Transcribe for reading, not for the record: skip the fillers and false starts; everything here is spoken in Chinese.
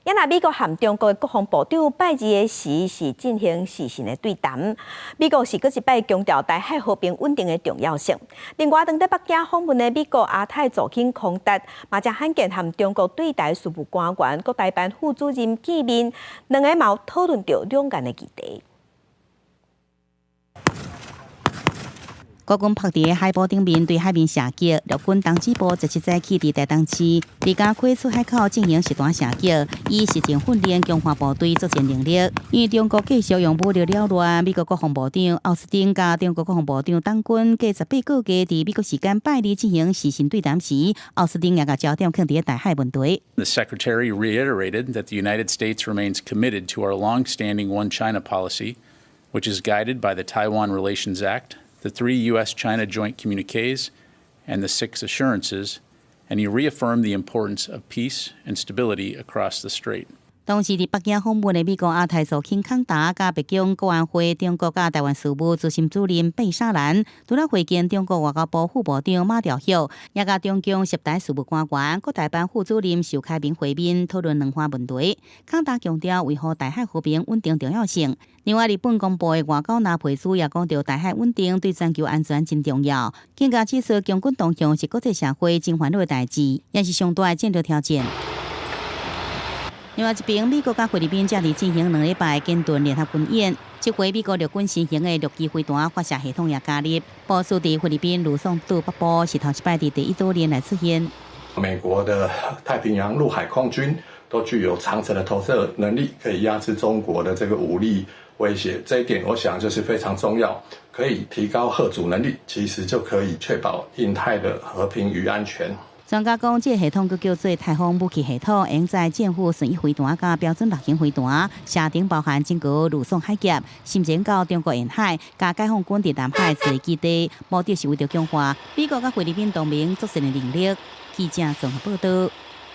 也那美国和中国的国防部长拜二的时是进行视讯的对谈，美国是搁一摆强调台海和平稳定的重要性。另外，当在北京访问的美国亚太驻京孔达，嘛才罕见和中国对台事务官员、国台办副主任见面，两个嘛讨论到两岸的议题。 国军拍伫海堡顶面对海面射击，陆军东指部17早起伫台东市李家溪出海口进行实弹射击，以实战训练强化部队作战能力。因为中国继续用武力扰乱，美国国防部长奥斯汀甲中国国防部长当军计18个月伫美国时间拜二进行视讯对谈时，奥斯汀也甲焦点放伫台海问题。The Secretary reiterated that the United States remains committed to our long-standing One China policy, which is guided by the Taiwan Relations Act, the 3 U.S.-China joint communiques, and the 6 assurances, and he reaffirmed the importance of peace and stability across the strait. 同时，伫北京访问的美国亚太驻京康达甲北京国安会中国甲台湾事务执行主任贝沙兰，除了会见中国外交部副部长马朝旭，也甲中共涉台事务官员、国台办副主任邵凯明会面，讨论两方问题。康达强调维护台海和平稳定重要性。另外，日本公布的外交纳佩斯也讲到台海稳定对全球安全真重要，更加指出强军动向是国际社会真烦恼的代志，也是上大的战略挑战。 另外一边，美国甲菲律宾正伫进行2礼拜建盾联合军演。这回美国陆军新型的陆基飞弹发射系统也加入，部署伫菲律宾卢松岛北部，是头一摆伫第1多年来出现。美国的太平洋陆海空军都具有长程的投射能力，可以压制中国的这个武力威胁。这一点，我想就是非常重要，可以提高嚇阻能力，其实就可以确保印太的和平与安全。 专家讲，这个系统佫叫做太空武器系统，用在舰载顺翼飞弹甲标准lar型飞弹，射程包含整个陆上海峡，甚至到中国沿海，甲解放军伫南海设基地，目的是为着强化美国甲菲律宾同盟作战的能力。记者综合报道。